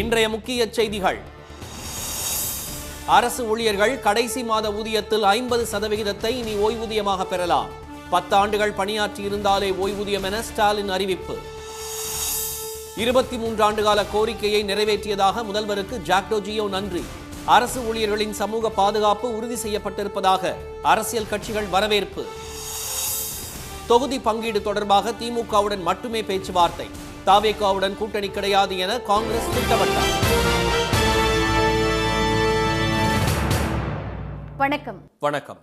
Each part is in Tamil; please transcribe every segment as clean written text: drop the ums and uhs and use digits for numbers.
இன்றைய முக்கிய செய்திகள். அரசு ஊழியர்கள் கடைசி மாத ஊதியத்தில் 50% இனி ஓய்வூதியமாக பெறலாம். 10 ஆண்டுகள் பணியாற்றி இருந்தாலே ஓய்வூதியம் என ஸ்டாலின் அறிவிப்பு. 23 ஆண்டுகால கோரிக்கையை நிறைவேற்றியதாக முதல்வருக்கு ஜாக்டோ ஜியோ நன்றி. அரசு ஊழியர்களின் சமூக பாதுகாப்பு உறுதி செய்யப்பட்டிருப்பதாக அரசியல் கட்சிகள் வரவேற்பு. தொகுதி பங்கீடு தொடர்பாக திமுகவுடன் மட்டுமே பேச்சுவார்த்தை. தாவேகாவுடன் கூட்டணி கிடையாது என காங்கிரஸ் திட்டவட்டம். வணக்கம்.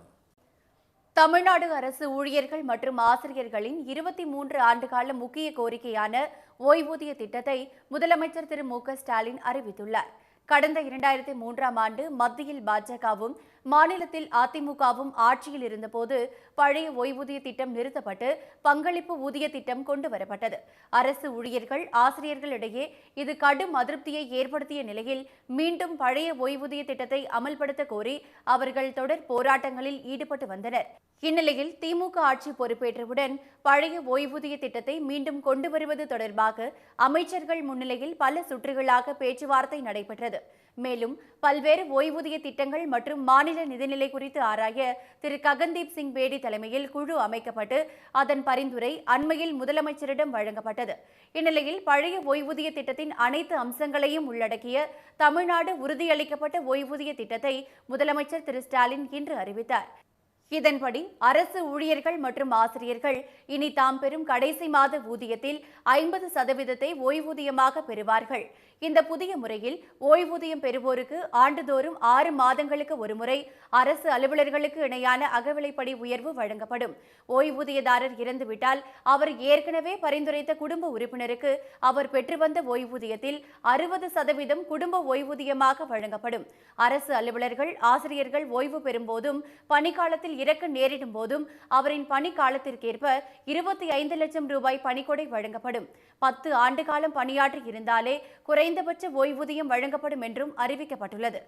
தமிழ்நாடு அரசு ஊழியர்கள் மற்றும் ஆசிரியர்களின் 23 ஆண்டுகால முக்கிய கோரிக்கையான ஓய்வூதிய திட்டத்தை முதலமைச்சர் திரு மு க ஸ்டாலின் அறிவித்துள்ளார். கடந்த 2003ஆம் ஆண்டு மத்தியில் பாஜகவும் மாநிலத்தில் அதிமுகவும் ஆட்சியில் இருந்தபோது பழைய ஓய்வூதிய திட்டம் நிறுத்தப்பட்டு பங்களிப்பு ஊதிய திட்டம் கொண்டு வரப்பட்டது. அரசு ஊழியர்கள் ஆசிரியர்களிடையே இது கடும் அதிருப்தியை ஏற்படுத்திய நிலையில் மீண்டும் பழைய ஓய்வூதிய திட்டத்தை அமல்படுத்த கோரி அவர்கள் தொடர் போராட்டங்களில் ஈடுபட்டு வந்தனர். இந்நிலையில் திமுக ஆட்சி பொறுப்பேற்றவுடன் பழைய ஓய்வூதிய திட்டத்தை மீண்டும் கொண்டு வருவது தொடர்பாக அமைச்சர்கள் முன்னிலையில் பல சுற்றுகளாக பேச்சுவார்த்தை நடைபெற்றது. மேலும் பல்வேறு ஓய்வூதிய திட்டங்கள் மற்றும் மாநில நிதிநிலை குறித்து ஆராய திரு ககன்தீப் சிங் பேடி தலைமையில் குழு அமைக்கப்பட்டு அதன் பரிந்துரை அண்மையில் முதலமைச்சரிடம் வழங்கப்பட்டது. இந்நிலையில் பழைய ஓய்வூதிய திட்டத்தின் அனைத்து அம்சங்களையும் உள்ளடக்கிய தமிழ்நாடு உறுதியளிக்கப்பட்ட ஓய்வூதிய திட்டத்தை முதலமைச்சர் திரு ஸ்டாலின் இன்று அறிவித்தார். இதன்படி அரசு ஊழியர்கள் மற்றும் ஆசிரியர்கள் இனி தாம் பெறும் கடைசி மாத ஊதியத்தில் 50% ஓய்வூதியமாக பெறுவார்கள். இந்த புதிய முறையில் ஓய்வூதியம் பெறுவோருக்கு ஆண்டுதோறும் 6 மாதங்களுக்கு ஒருமுறை அரசு அலுவலர்களுக்கு இணையான அகவிலைப்படி உயர்வு வழங்கப்படும். ஓய்வூதியதாரர் இறந்துவிட்டால் அவர் ஏற்கனவே பரிந்துரைத்த குடும்ப உறுப்பினருக்கு அவர் பெற்று வந்த ஓய்வூதியத்தில் 60% குடும்ப ஓய்வூதியமாக வழங்கப்படும். அரசு அலுவலர்கள் ஆசிரியர்கள் ஓய்வு பெறும்போதும் பணிக்காலத்தில் இறக்க நேரிடும் போதும் அவரின் பணி காலத்திற்கேற்ப 25 லட்சம் ரூபாய் பணிக்கொடை வழங்கப்படும். 10 ஆண்டு காலம் பணியாற்றி இருந்தாலே குறைந்தபட்ச ஓய்வூதியம் வழங்கப்படும் என்றும் அறிவிக்கப்பட்டுள்ளது.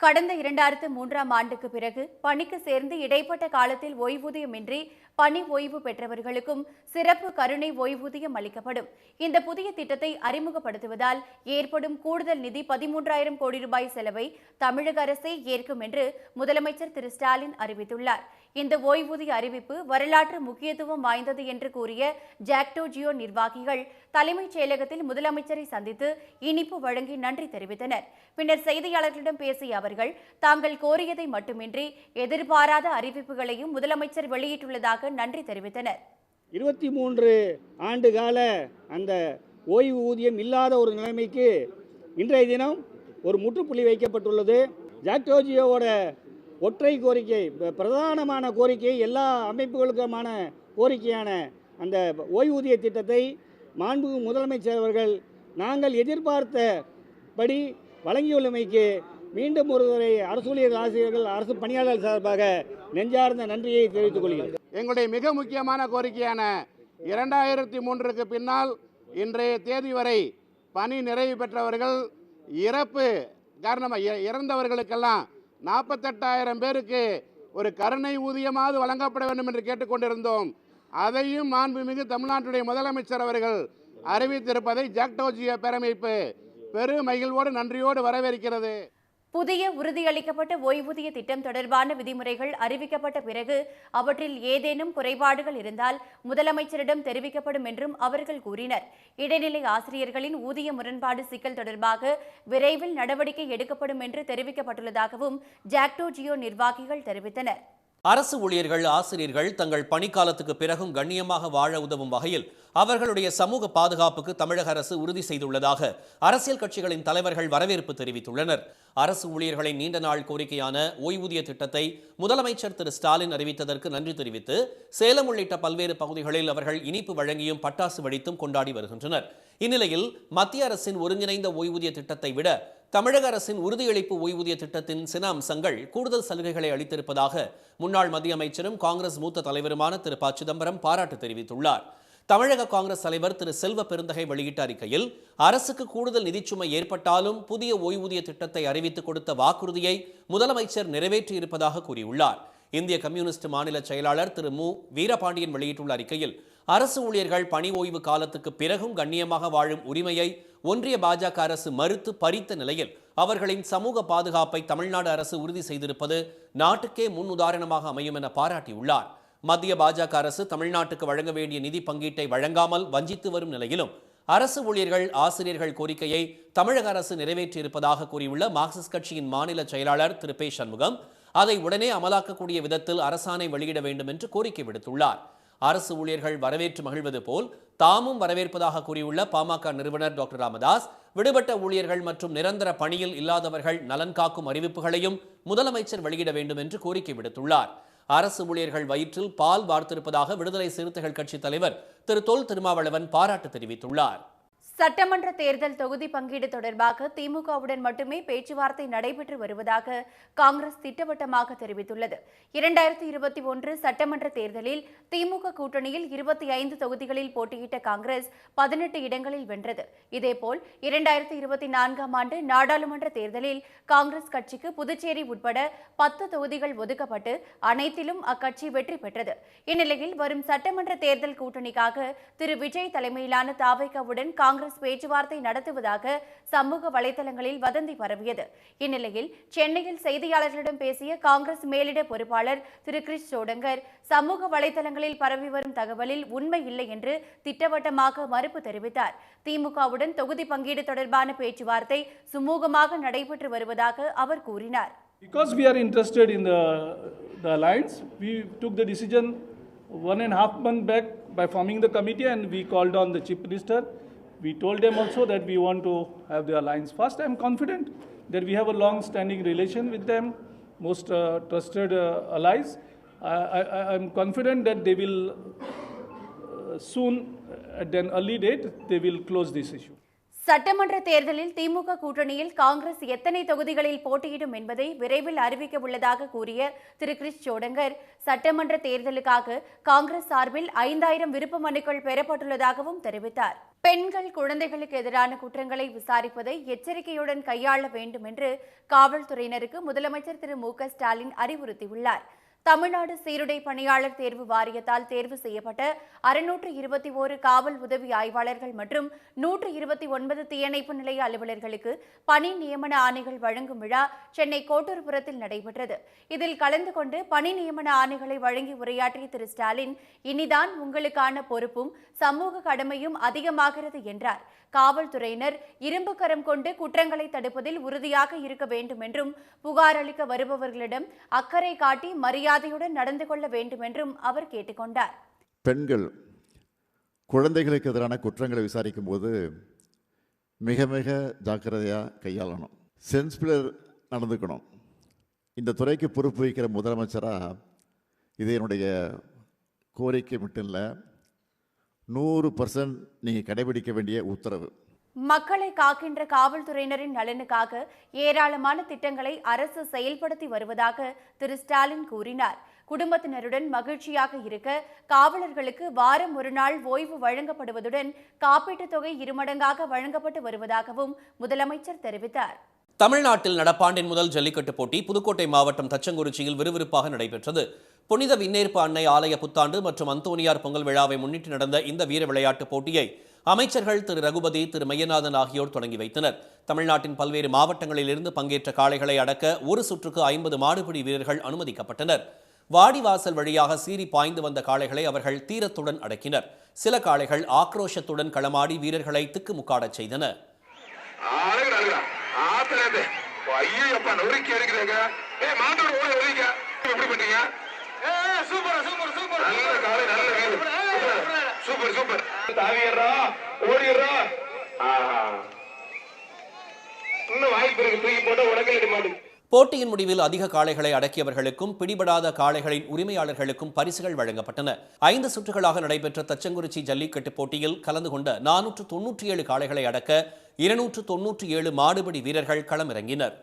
கடந்த 2003ஆம் ஆண்டுக்கு பிறகு பணிக்கு சேர்ந்து இடைப்பட்ட காலத்தில் ஓய்வூதியமின்றி பணி ஓய்வு பெற்றவர்களுக்கும் சிறப்பு கருணை ஓய்வூதியம் அளிக்கப்படும். இந்த புதிய திட்டத்தை அறிமுகப்படுத்துவதால் ஏற்படும் கூடுதல் நிதி 13,000 கோடி ரூபாய் செலவை தமிழக அரசே ஏற்கும் என்று முதலமைச்சர் திரு ஸ்டாலின் அறிவித்துள்ளார். இந்த ஓய்வூதிய அறிவிப்பு வரலாற்று முக்கியத்துவம் வாய்ந்தது என்று கூறிய ஜாக்டோ ஜியோ நிர்வாகிகள் தலைமைச் செயலகத்தில் முதலமைச்சரை சந்தித்து இனிப்பு வழங்கி நன்றி தெரிவித்தனர். பின்னர் செய்தியாளர்களிடம் பேசிய அவர்கள் தாங்கள் கோரியதை மட்டுமின்றி எதிர்பாராத அறிவிப்புகளையும் முதலமைச்சர் வெளியிட்டுள்ளதாக நன்றி தெரிவித்தனர். 23 ஆண்டு கால அந்த ஓய்வு ஊதியம் இல்லாத ஒரு நிலைமைக்கு இன்றைய தினம் ஒரு முற்றுப்புள்ளி வைக்கப்பட்டுள்ளது. ஜாக்டோ ஜியோவோட ஒற்றை கோரிக்கை, பிரதானமான கோரிக்கை, எல்லா அமைப்புகளுக்குமான கோரிக்கையான அந்த ஓய்வூதிய திட்டத்தை மாண்புமிகு முதலமைச்சர் அவர்கள் நாங்கள் எதிர்பார்த்தபடி வழங்கியுள்ளமைக்கு மீண்டும் ஒருவரை அரசு ஊழியர்கள் ஆசிரியர்கள் அரசு பணியாளர்கள் சார்பாக நெஞ்சார்ந்த நன்றியை தெரிவித்துக் கொள்கிறேன். எங்களுடைய மிக முக்கியமான கோரிக்கையான 2003க்கு பின்னால் இன்றைய தேதி வரை பணி நிறைவு பெற்றவர்கள் இறப்பு காரணமாக இறந்தவர்களுக்கெல்லாம் 48,000 பேருக்கு ஒரு கருணை ஊதியமாவது வழங்கப்பட வேண்டும் என்று கேட்டுக்கொண்டிருந்தோம். அதையும் மாண்புமிகு தமிழ்நாட்டுடைய முதலமைச்சர் அவர்கள் அறிவித்திருப்பதை ஜாக்டோ ஜியோ பேரமைப்பு பெரும் மகிழ்வோடு நன்றியோடு வரவேற்கிறது. புதிய உறுதியளிக்கப்பட்ட ஓய்வூதிய திட்டம் தொடர்பான விதிமுறைகள் அறிவிக்கப்பட்ட பிறகு அவற்றில் ஏதேனும் குறைபாடுகள் இருந்தால் முதலமைச்சரிடம் தெரிவிக்கப்படும் என்றும் அவர்கள் கூறினர். இடைநிலை ஆசிரியர்களின் ஊதிய முரண்பாடு சிக்கல் தொடர்பாக விரைவில் நடவடிக்கை எடுக்கப்படும் என்று தெரிவிக்கப்பட்டுள்ளதாகவும் ஜாக்டோ ஜியோ நிர்வாகிகள் தெரிவித்தனர். அரசு ஊழியர்கள் ஆசிரியர்கள் தங்கள் பணிக்காலத்துக்கு பிறகும் கண்ணியமாக வாழ உதவும் வகையில் அவர்களுடைய சமூக பாதுகாப்புக்கு தமிழக அரசு உறுதி செய்துள்ளதாக அரசியல் கட்சிகளின் தலைவர்கள் வரவேற்பு தெரிவித்துள்ளனர். அரசு ஊழியர்களின் நீண்ட நாள் கோரிக்கையான ஓய்வூதிய திட்டத்தை முதலமைச்சர் திரு ஸ்டாலின் அறிவித்ததற்கு நன்றி தெரிவித்து சேலம் உள்ளிட்ட பல்வேறு பகுதிகளில் அவர்கள் இனிப்பு வழங்கியும் பட்டாசு வெடித்தும் கொண்டாடி வருகின்றனர். இந்நிலையில் மத்திய அரசின் ஒருங்கிணைந்த ஓய்வூதிய திட்டத்தை விட தமிழக அரசின் உறுதியளிப்பு ஓய்வூதிய திட்டத்தின் சில அம்சங்கள் கூடுதல் சலுகைகளை அளித்திருப்பதாக முன்னாள் மத்திய அமைச்சரும் காங்கிரஸ் மூத்த தலைவருமான திரு ப சிதம்பரம் பாராட்டு தெரிவித்துள்ளார். தமிழக காங்கிரஸ் தலைவர் திரு செல்வ பெருந்தகை வெளியிட்ட அறிக்கையில் அரசுக்கு கூடுதல் நிதிச்சுமை ஏற்பட்டாலும் புதிய ஓய்வூதிய திட்டத்தை அறிவித்துக் கொடுத்த வாக்குறுதியை முதலமைச்சர் நிறைவேற்றியிருப்பதாக கூறியுள்ளார். இந்திய கம்யூனிஸ்ட் மாநில செயலாளர் திரு மு வீரபாண்டியன் வெளியிட்டுள்ள அறிக்கையில் அரசு ஊழியர்கள் பணி ஓய்வு காலத்துக்கு பிறகும் கண்ணியமாக வாழும் உரிமையை ஒன்றிய பாஜக அரசு மறுத்து பறித்த நிலையில் அவர்களின் சமூக பாதுகாப்பை தமிழ்நாடு அரசு உறுதி செய்திருப்பது நாட்டுக்கே முன் உதாரணமாக அமையும் என பாராட்டியுள்ளார். மத்திய பாஜக அரசு தமிழ்நாட்டுக்கு வழங்க வேண்டிய நிதி பங்கீட்டை வழங்காமல் வஞ்சித்து வரும் நிலையிலும் அரசு ஊழியர்கள் ஆசிரியர்கள் கோரிக்கையை தமிழக அரசு நிறைவேற்றியிருப்பதாக கூறியுள்ள மார்க்சிஸ்ட் கட்சியின் மாநில செயலாளர் திரு பே சண்முகம் அதை உடனே அமலாக்கக்கூடிய விதத்தில் அரசாணை வெளியிட வேண்டும் என்று கோரிக்கை விடுத்துள்ளார். அரசு ஊழியர்கள் வரவேற்று மகிழ்வது போல் தாமும் வரவேற்பதாக கூறியுள்ள பாமக நிறுவனர் டாக்டர் ராமதாஸ் விடுபட்ட ஊழியர்கள் மற்றும் நிரந்தர பணியில் இல்லாதவர்கள் நலன் காக்கும் அறிவிப்புகளையும் முதலமைச்சர் வெளியிட வேண்டும் என்று கோரிக்கை விடுத்துள்ளார். அரசு ஊழியர்கள் வயிற்றில் பால் வார்த்திருப்பதாக விடுதலை சிறுத்தைகள் கட்சி தலைவர் திரு தொல் திருமாவளவன் பாராட்டு தெரிவித்துள்ளார். சட்டமன்ற தேர்தல் தொகுதி பங்கீடு தொடர்பாக திமுகவுடன் மட்டுமே பேச்சுவார்த்தை நடைபெற்று வருவதாக காங்கிரஸ் திட்டவட்டமாக தெரிவித்துள்ளது. 2021 சட்டமன்ற தேர்தலில் திமுக கூட்டணியில் 25 தொகுதிகளில் போட்டியிட்ட காங்கிரஸ் 18 இடங்களில் வென்றது. இதேபோல் 2024ஆம் ஆண்டு நாடாளுமன்ற தேர்தலில் காங்கிரஸ் கட்சிக்கு புதுச்சேரி உட்பட 10 தொகுதிகள் ஒதுக்கப்பட்டு அனைத்திலும் அக்கட்சி வெற்றி பெற்றது. இந்நிலையில் வரும் சட்டமன்ற தேர்தல் கூட்டணிக்காக திரு விஜய் தலைமையிலான தாவேகாவுடன் காங்கிரஸ் பேச்சுவார்த்தை நடத்துவதாக சமூக வலைதளங்களில் வதந்தி பரவியது. இந்நிலையில் சென்னையில் செய்தியாளர்களிடம் பேசிய காங்கிரஸ் மேலிட பொறுப்பாளர் திரு கிரிஷ் சோடங்கர் சமூக வலைதளங்களில் பரவி வரும் தகவலில் உண்மை இல்லை என்று திட்டவட்டமாக மறுப்பு தெரிவித்தார். திமுகவுடன் தொகுதி பங்கீடு தொடர்பான பேச்சுவார்த்தை சுமூகமாக நடைபெற்று வருவதாக அவர் கூறினார். Because we are interested in the alliance, we took the decision 1.5 months back by forming the committee, and we called on the chief minister. We told them also that we want to have the alliance first. I am confident that we have a long-standing relation with them, most trusted allies. I am confident that they will soon, at an early date, they will close this issue. சட்டமன்ற தேர்தலில் திமுக கூட்டணியில் காங்கிரஸ் எத்தனை தொகுதிகளில் போட்டியிடும் என்பதை விரைவில் அறிவிக்க உள்ளதாக கூறிய திரு கிரிஷ் சோடங்கர் சட்டமன்ற தேர்தலுக்காக காங்கிரஸ் சார்பில் 5000 விருப்ப மனுக்கள் பெறப்பட்டுள்ளதாகவும் தெரிவித்தார். பெண்கள் குழந்தைகளுக்கு எதிரான குற்றங்களை விசாரிப்பதை எச்சரிக்கையுடன் கையாள வேண்டும் என்று காவல்துறையினருக்கு முதலமைச்சர் திரு மு.க. ஸ்டாலின் அறிவுறுத்தியுள்ளார். தமிழ்நாடு சீருடை பணியாளர் தேர்வு வாரியத்தால் தேர்வு செய்யப்பட்ட 621 காவல் உதவி ஆய்வாளர்கள் மற்றும் 129 தீயணைப்பு நிலைய அலுவலர்களுக்கு பணி நியமன ஆணைகள் வழங்கும் விழா சென்னை கோட்டூர்புரத்தில் நடைபெற்றது. இதில் கலந்து கொண்டு பணி நியமன ஆணைகளை வழங்கி உரையாற்றிய திரு ஸ்டாலின், இனிதான் உங்களுக்கான பொறுப்பும் சமூக கடமையும் அதிகமாகிறது என்றார். காவல்துறையினர் இரும்பு கரம் கொண்டு குற்றங்களை தடுப்பதில் உறுதியாக இருக்க வேண்டும் என்றும் புகார் அளிக்க வருபவர்களிடம் அக்கறை காட்டி மரியாதையுடன் நடந்து கொள்ள வேண்டும் என்றும் அவர் கேட்டுக்கொண்டார். பெண்கள் குழந்தைகளுக்கு எதிரான குற்றங்களை விசாரிக்கும் போது மிக மிக ஜாக்கிரதையாக கையாளணும், சென்சிபிளர் நடந்துக்கணும். இந்த துறைக்கு பொறுப்பு வைக்கிற முதலமைச்சராக இது என்னுடைய கோரிக்கை மட்டும் இல்லை, 100% நீங்கள் கடைபிடிக்க வேண்டிய உத்தரவு. மக்களை காக்கின்ற காவல்துறையினரின் நலனுக்காக ஏராளமான திட்டங்களை அரசு செயல்படுத்தி வருவதாக திரு ஸ்டாலின் கூறினார். குடும்பத்தினருடன் மகிழ்ச்சியாக இருக்க காவலர்களுக்கு வாரம் ஒரு நாள் ஓய்வு வழங்கப்படுவதுடன் காப்பீட்டுத் தொகை 2 மடங்காக வழங்கப்பட்டு வருவதாகவும் முதலமைச்சர் தெரிவித்தார். தமிழ்நாட்டில் நடப்பாண்டின் முதல் ஜல்லிக்கட்டு போட்டி புதுக்கோட்டை மாவட்டம் தச்சங்குறிச்சியில் விறுவிறுப்பாக நடைபெற்றது. புனித விண்ணேற்பு அன்னை ஆலய புத்தாண்டு மற்றும் அந்தோனியார் பொங்கல் விழாவை முன்னிட்டு நடந்த இந்த வீர விளையாட்டுப் போட்டியை அமைச்சர்கள் திரு ரகுபதி, திரு மையநாதன் ஆகியோர் தொடங்கி வைத்தனர். தமிழ்நாட்டின் பல்வேறு மாவட்டங்களிலிருந்து பங்கேற்ற காளைகளை அடக்க ஒரு சுற்றுக்கு 50 மாடுபிடி வீரர்கள் அனுமதிக்கப்பட்டனர். வாடிவாசல் வழியாக சீறி பாய்ந்து வந்த காளைகளை அவர்கள் தீரத்துடன் அடக்கினர். சில காளைகள் ஆக்ரோஷத்துடன் களமாடி வீரர்களை திக்குமுக்காடச் செய்தன. போட்டியின் முடிவில் அதிக காளைகளை அடக்கியவர்களுக்கும் பிடிபடாத காளைகளின் உரிமையாளர்களுக்கும் பரிசுகள் வழங்கப்பட்டன. 5 சுற்றுகளாக நடைபெற்ற தச்சங்குறிச்சி ஜல்லிக்கட்டு போட்டியில் கலந்து கொண்ட 497 காளைகளை அடக்க 297 மாடுபிடி வீரர்கள் களமிறங்கினர்.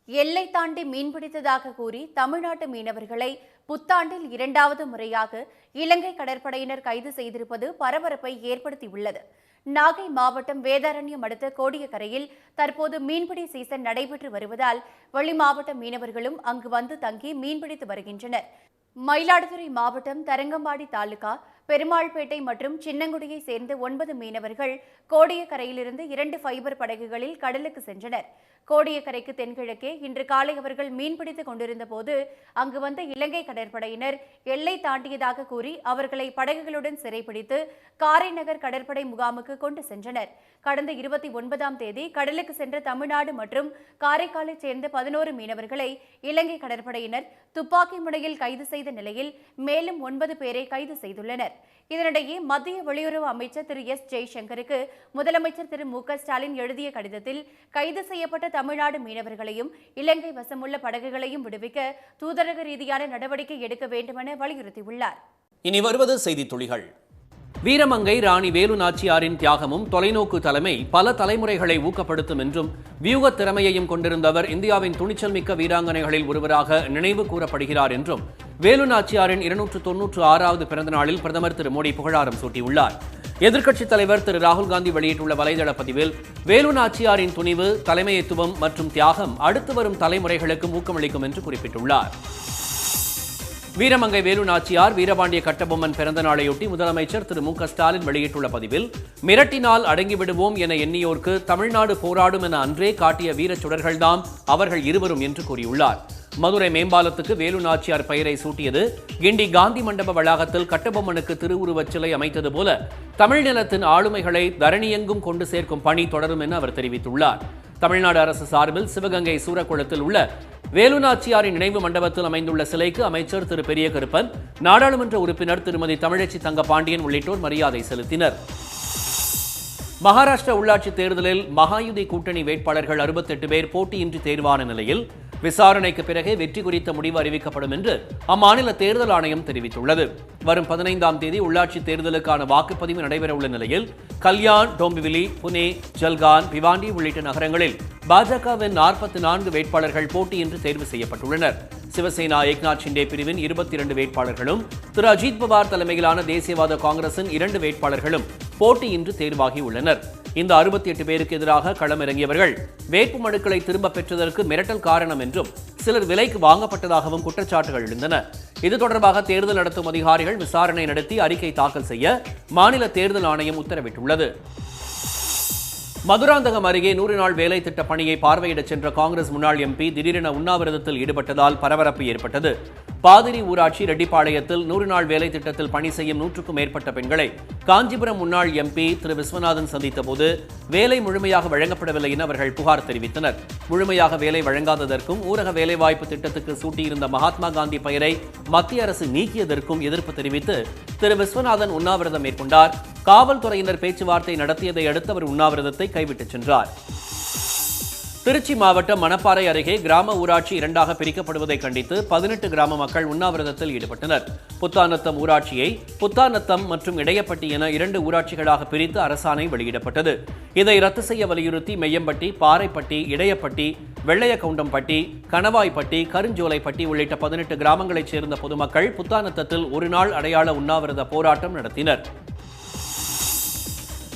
எல்லை தாண்டி மீன்பிடித்ததாக கூறி தமிழ்நாட்டு மீனவர்களை புத்தாண்டில் 2வது முறையாக இலங்கை கடற்படையினர் கைது செய்திருப்பது பரபரப்பை ஏற்படுத்தியுள்ளது. நாகை மாவட்டம் வேதாரண்யம் அடுத்த கோடியக்கரையில் தற்போது மீன்பிடி சீசன் நடைபெற்று வருவதால் வெளி மாவட்ட மீனவர்களும் அங்கு வந்து தங்கி மீன்பிடித்து வருகின்றனர். மயிலாடுதுறை மாவட்டம் தரங்கம்பாடி தாலுகா பெருமாள்பேட்டை மற்றும் சின்னங்குடியை சேர்ந்த 9 மீனவர்கள் கோடியக்கரையிலிருந்து 2 ஃபைபர் படகுகளில் கடலுக்கு சென்றனர். கோடியக்கரைக்கு தென்கிழக்கே இன்று காலை அவர்கள் மீன்பிடித்துக் கொண்டிருந்த போது அங்கு வந்த இலங்கை கடற்படையினர் எல்லை தாண்டியதாக கூறி அவர்களை படகுகளுடன் சிறைப்பிடித்து காரைநகர் கடற்படை முகாமுக்கு கொண்டு சென்றனர். கடந்த 29ஆம் தேதி கடலுக்கு சென்ற தமிழ்நாடு மற்றும் காரைக்காலைச் சேர்ந்த 11 மீனவர்களை இலங்கை கடற்படையினர் துப்பாக்கி முனையில் கைது செய்த நிலையில் மேலும் 9 பேரை கைது செய்துள்ளனர். இதனிடையே மத்திய வெளியுறவு அமைச்சர் திரு எஸ் ஜெய்சங்கருக்கு முதலமைச்சர் திரு மு க ஸ்டாலின் எழுதிய கடிதத்தில் கைது செய்யப்பட்ட தமிழ்நாடு மீனவர்களையும் இலங்கை வசமுள்ள படகுகளையும் விடுவிக்க தூதரக ரீதியான நடவடிக்கை எடுக்க வேண்டுமென வலியுறுத்தியுள்ளார். இனி வருவது செய்தித் துளிகள். வீரமங்கை ராணி வேலு நாச்சியாரின் தியாகமும் தொலைநோக்கு தலைமை பல தலைமுறைகளை ஊக்கப்படுத்தும் என்றும் வியூக திறமையையும் கொண்டிருந்தவர் இந்தியாவின் துணிச்சல் மிக்க வீராங்கனைகளில் ஒருவராக நினைவு கூறப்படுகிறார் என்றும் வேலு நாச்சியாரின் 296வது பிறந்த நாளில் பிரதமர் திரு மோடி புகழாரம் சூட்டியுள்ளார். எதிர்க்கட்சித் தலைவர் திரு ராகுல் காந்தி வெளியிட்டுள்ள வலைதள பதிவில் வேலு நாச்சியாரின் துணிவு, தலைமைத்துவம் மற்றும் தியாகம் அடுத்து வரும் தலைமுறைகளுக்கு ஊக்கமளிக்கும் என்று குறிப்பிட்டுள்ளார். வீரமங்கை வேலு நாச்சியார் வீரபாண்டிய கட்டபொம்மன் பிறந்த நாளையொட்டி முதலமைச்சர் திரு மு க ஸ்டாலின் வெளியிட்டுள்ள பதிவில் மிரட்டினால் அடங்கிவிடுவோம் என எண்ணியோர்க்கு தமிழ்நாடு போராடும் என அன்றே காட்டிய வீரச் சுடர்கள்தாம் அவர்கள் இருவரும் என்று கூறியுள்ளார். மதுரை மேம்பாலத்துக்கு வேலு நாச்சியார் பெயரை சூட்டியது, கிண்டி காந்தி மண்டப வளாகத்தில் கட்டபொம்மனுக்கு திருவுருவச் சிலை அமைத்தது போல தமிழ் நிலத்தின் ஆளுமைகளை தரணியெங்கும் கொண்டு சேர்க்கும் பணி தொடரும் என அவர் தெரிவித்துள்ளார். தமிழ்நாடு அரசு சார்பில் சிவகங்கை சூரக்குளத்தில் உள்ள வேலு நாச்சியாரின் நினைவு மண்டபத்தில் அமைந்துள்ள சிலைக்கு அமைச்சர் திரு பெரிய கருப்பன், நாடாளுமன்ற உறுப்பினர் திருமதி தமிழச்சி தங்கபாண்டியன் உள்ளிட்டோர் மரியாதை செலுத்தினர். மகாராஷ்டிரா உள்ளாட்சி தேர்தலில் மகாயுதி கூட்டணி வேட்பாளர்கள் 68 பேர் போட்டியின்றி தேர்வான நிலையில் விசாரணைக்கு பிறகே வெற்றி குறித்த முடிவு அறிவிக்கப்படும் என்று அம்மாநில தேர்தல் ஆணையம் தெரிவித்துள்ளது. வரும் 15ஆம் தேதி உள்ளாட்சி தேர்தலுக்கான வாக்குப்பதிவு நடைபெறவுள்ள நிலையில் கல்யாண், டோம்பிவிலி, புனே, ஜல்கான், பிவாண்டி உள்ளிட்ட நகரங்களில் பாஜகவின் 44 வேட்பாளர்கள் போட்டியின்றி தேர்வு செய்யப்பட்டுள்ளனர். சிவசேனா ஏக்நாத் ஷிண்டே பிரிவின் 22 வேட்பாளர்களும் திரு அஜித் பவார் தலைமையிலான தேசியவாத காங்கிரசின் 2 வேட்பாளர்களும் போட்டியின்றி தேர்வாகியுள்ளனர். இந்த 68 பேருக்கு எதிராக களமிறங்கியவர்கள் வேட்பு மனுக்களை திரும்ப பெற்றதற்கு மிரட்டல் காரணம் என்றும் சிலர் விலைக்கு வாங்கப்பட்டதாகவும் குற்றச்சாட்டுகள் எழுந்தன. இது தொடர்பாக தேர்தல் நடத்தும் அதிகாரிகள் விசாரணை நடத்தி அறிக்கை தாக்கல் செய்ய மாநில தேர்தல் ஆணையம் உத்தரவிட்டுள்ளது. மதுராந்தகம் அருகே 100 நாள் வேலை திட்ட பணியை பார்வையிடச் சென்ற காங்கிரஸ் முன்னாள் எம்பி திடீரென உண்ணாவிரதத்தில் ஈடுபட்டதால் பரபரப்பு ஏற்பட்டது. பாதிரி ஊராட்சி ரெட்டிப்பாளையத்தில் 100 நாள் வேலை திட்டத்தில் பணி செய்யும் 100க்கும் மேற்பட்ட பெண்களை காஞ்சிபுரம் முன்னாள் எம்பி திரு விஸ்வநாதன் சந்தித்த போது வேலை முழுமையாக வழங்கப்படவில்லை என அவர்கள் புகார் தெரிவித்தனர். முழுமையாக வேலை வழங்காததற்கும் ஊரக வேலைவாய்ப்பு திட்டத்துக்கு சூட்டியிருந்த மகாத்மா காந்தி பெயரை மத்திய அரசு நீக்கியதற்கும் எதிர்ப்பு தெரிவித்து திரு விஸ்வநாதன் உண்ணாவிரதம் மேற்கொண்டார். காவல்துறையினர் பேச்சுவார்த்தை நடத்தியதை அடுத்து அவர் உண்ணாவிரதத்தை கைவிட்டுச் சென்றார். திருச்சி மாவட்டம் மணப்பாறை அருகே கிராம ஊராட்சி 2ஆக பிரிக்கப்படுவதை கண்டித்து 18 கிராம மக்கள் உண்ணாவிரதத்தில் ஈடுபட்டனர். புத்தாநத்தம் ஊராட்சியை புத்தாநத்தம் மற்றும் இடையப்பட்டி என 2 ஊராட்சிகளாக பிரித்து அரசாணை வெளியிடப்பட்டது. இதை ரத்து செய்ய வலியுறுத்தி மெய்யம்பட்டி, பாறைப்பட்டி, இடையப்பட்டி, வெள்ளையகவுண்டம்பட்டி, கணவாய்ப்பட்டி, கருஞ்சோலைப்பட்டி உள்ளிட்ட 18 கிராமங்களைச் சேர்ந்த பொதுமக்கள் புத்தாநத்தத்தில் ஒரு நாள் அடையாள உண்ணாவிரத போராட்டம் நடத்தினர்.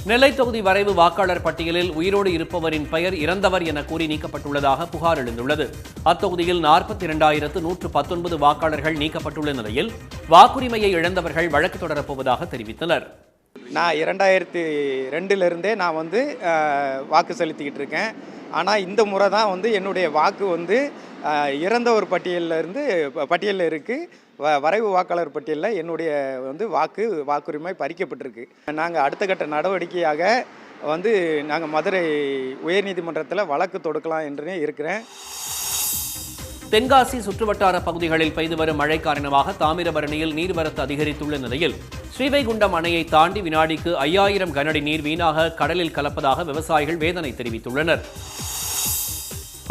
நெல்லை தொகுதி வரைவு வாக்காளர் பட்டியலில் உயிரோடு இருப்பவரின் பெயர் இறந்தவர் என கூறி நீக்கப்பட்டுள்ளதாக புகார் எழுந்துள்ளது. அத்தொகுதியில் 42,119 வாக்காளர்கள் நீக்கப்பட்டுள்ள நிலையில் வாக்குரிமையை இழந்தவர்கள் வழக்கு தொடரப்போவதாக தெரிவித்தனர். நான் 2002லிருந்தே நான் வாக்கு செலுத்திக்கிட்டு இருக்கேன். ஆனால் இந்த முறை தான் என்னுடைய வாக்கு இறந்தவர் பட்டியலில் இருக்குது. வரைவு வாக்காளர் பட்டியலில் என்னுடைய வாக்குரிமை பறிக்கப்பட்டிருக்கு. நாங்கள் அடுத்த கட்ட நடவடிக்கையாக நாங்கள் மதுரை உயர்நீதிமன்றத்தில் வழக்கு தொடுக்கலாம் என்று இருக்கிறேன். தென்காசி சுற்றுவட்டார பகுதிகளில் பெய்து வரும் மழை காரணமாக தாமிரபரணியில் நீர்வரத்து அதிகரித்துள்ள நிலையில் ஸ்ரீவைகுண்டம் அணையை தாண்டி வினாடிக்கு 5000 கனஅடி நீர் வீணாக கடலில் கலப்பதாக விவசாயிகள் வேதனை தெரிவித்துள்ளனர்.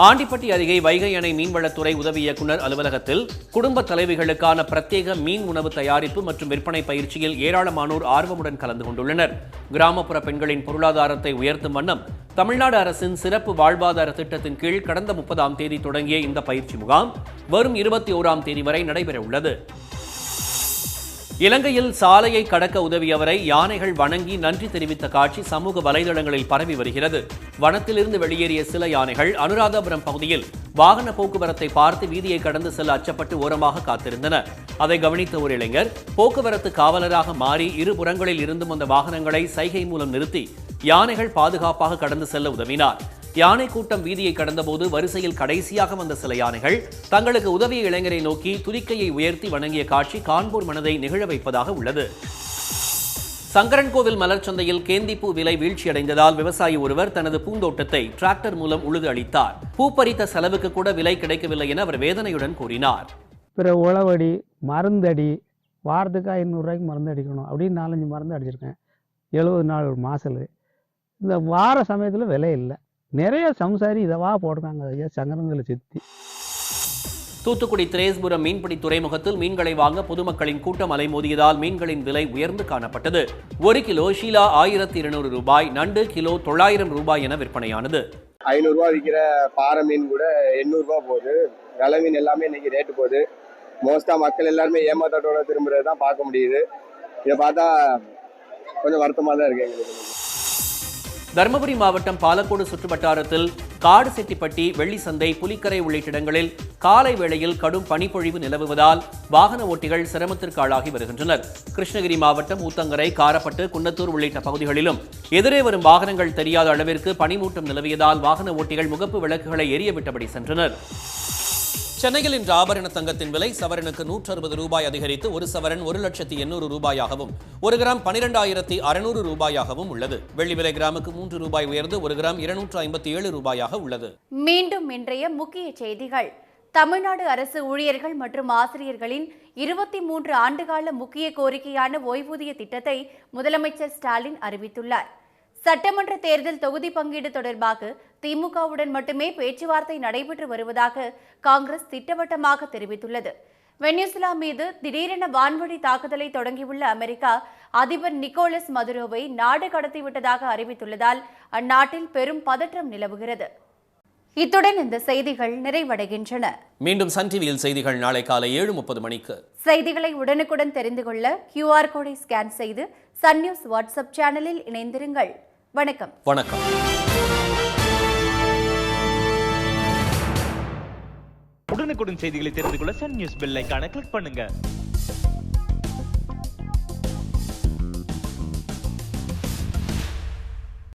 ஆண்டிப்பட்டி அருகே வைகை அணை மீன்வளத்துறை உதவி இயக்குநர் அலுவலகத்தில் குடும்ப தலைவிகளுக்கான பிரத்யேக மீன் உணவு தயாரிப்பு மற்றும் விற்பனை பயிற்சியில் ஏராளமானோர் ஆர்வமுடன் கலந்து கொண்டுள்ளனர். கிராமப்புற பெண்களின் பொருளாதாரத்தை உயர்த்தும் வண்ணம் தமிழ்நாடு அரசின் சிறப்பு வாழ்வாதார திட்டத்தின் கீழ் கடந்த 30ஆம் தேதி தொடங்கிய இந்த பயிற்சி முகாம் வரும் 21ஆம் தேதி வரை நடைபெற உள்ளது. இலங்கையில் சாலையை கடக்க உதவியவரை யானைகள் வணங்கி நன்றி தெரிவித்த காட்சி சமூக வலைதளங்களில் பரவி வருகிறது. வனத்திலிருந்து வெளியேறிய சில யானைகள் அனுராதபுரம் பகுதியில் வாகன போக்குவரத்தை பார்த்து வீதியை கடந்து செல்ல அச்சப்பட்டு ஓரமாக காத்திருந்தன. அதை கவனித்த ஒரு இளைஞர் போக்குவரத்து காவலராக மாறி இருபுறங்களில் இருந்தும் வந்த வாகனங்களை சைகை மூலம் நிறுத்தி யானைகள் பாதுகாப்பாக கடந்து செல்ல உதவினார். யானை கூட்டம் வீதியை கடந்தபோது வரிசையில் கடைசியாக வந்த சில யானைகள் தங்களுக்கு உதவிய இளைஞரை நோக்கி துதிக்கையை உயர்த்தி வணங்கிய காட்சி காண்போர் மனதை நிகழ வைப்பதாக உள்ளது. சங்கரன்கோவில் மலர் சந்தையில் கேந்திப்பூ விலை வீழ்ச்சியடைந்ததால் விவசாயி ஒருவர் தனது பூந்தோட்டத்தை டிராக்டர் மூலம் உழுது அளித்தார். பூ பறித்த செலவுக்கு கூட விலை கிடைக்கவில்லை என அவர் வேதனையுடன் கூறினார். பிற உழவடி, மருந்தடி, வாரத்துக்கு 500 ரூபாய்க்கு மருந்து அடிக்கணும் அப்படின்னு 4-5 மருந்து அடிச்சிருக்கேன். 70 நாள் ஒரு மாசல். இந்த வார சமயத்தில் விலை இல்லை. நிறைய சம்சாரி இதவா போடுறாங்க ஐயா சங்கரங்களை சுற்றி. தூத்துக்குடி திரேஸ்புரம் மீன்பிடி துறைமுகத்தில் மீன்களை வாங்க பொதுமக்களின் கூட்டம் அலைமோதியதால் மீன்களின் விலை உயர்ந்து காணப்பட்டது. 1 கிலோ ஷீலா 1200 ரூபாய், நண்டு கிலோ 900 ரூபாய் என விற்பனையானது. 500 ரூபா விற்கிற பாறை மீன் கூட 800 ரூபா போகுது. வெலை மீன் எல்லாமே இன்னைக்கு ரேட்டு போகுது. மோஸ்டா மக்கள் எல்லாருமே ஏமாத்தோட திரும்புறது தான் பார்க்க முடியுது. இதை பார்த்தா கொஞ்சம் வருத்தமாக தான் இருக்கு எங்களுக்கு. தருமபுரி மாவட்டம் பாலக்கோடு சுற்றுவட்டாரத்தில் காடு செட்டிப்பட்டி, வெள்ளிசந்தை, புலிக்கரை உள்ளிட்ட இடங்களில் காலை வேளையில் கடும் பனிப்பொழிவு நிலவுவதால் வாகன ஓட்டிகள் சிரமத்திற்கு ஆளாகி வருகின்றனர். கிருஷ்ணகிரி மாவட்டம் ஊத்தங்கரை, காரப்பட்டு, குன்னத்தூர் உள்ளிட்ட பகுதிகளிலும் எதிரே வரும் வாகனங்கள் தெரியாத அளவிற்கு பனிமூட்டம் நிலவியதால் வாகன ஓட்டிகள் முகப்பு விளக்குகளை எரியவிட்டபடி சென்றனர். சென்னையில் இன்று ஆபரண தங்கத்தின் விலை சவரனுக்கு 160 ரூபாய் அதிகரித்து ஒரு சவரன் 1,800,000 ரூபாயாகவும், ஒரு கிராம் 12,600 ரூபாயாகவும் உள்ளது. வெள்ளி விலை கிராமுக்கு 3 ரூபாய் உயர்ந்து ஒரு கிராம் 257 ரூபாயாக உள்ளது. மீண்டும் இன்றைய முக்கிய செய்திகள். தமிழ்நாடு அரசு ஊழியர்கள் மற்றும் ஆசிரியர்களின் 23 ஆண்டுகால முக்கிய கோரிக்கையான ஓய்வூதிய திட்டத்தை முதலமைச்சர் ஸ்டாலின் அறிவித்துள்ளார். சட்டமன்ற தேர்தல் தொகுதி பங்கீடு தொடர்பாக திமுகவுடன் மட்டுமே பேச்சுவார்த்தை நடைபெற்று வருவதாக காங்கிரஸ் திட்டவட்டமாக தெரிவித்துள்ளது. வெனிசுலா மீது திடீரென வான்வழி தாக்குதலை தொடங்கியுள்ள அமெரிக்கா அதிபர் நிக்கோலஸ் மதுரோவை நாடு கடத்திவிட்டதாக அறிவித்துள்ளதால் அந்நாட்டில் பெரும் பதற்றம் நிலவுகிறது. இத்துடன் இந்த செய்திகள் நிறைவடைகின்றன. மீண்டும் சன் டிவியில் செய்திகள் நாளை காலை 7:30 மணிக்கு. செய்திகளை உடனுக்குடன் தெரிந்து கொள்ள QR கோடை ஸ்கேன் செய்து சன் நியூஸ் வாட்ஸ்அப் சேனலில் இணைந்திருங்கள். வணக்கம். வணக்கம். உடனுக்குடன் செய்திகளை தெரிந்து கொள்ள சன் நியூஸ் பெல் ஐகானை கிளிக் பண்ணுங்க.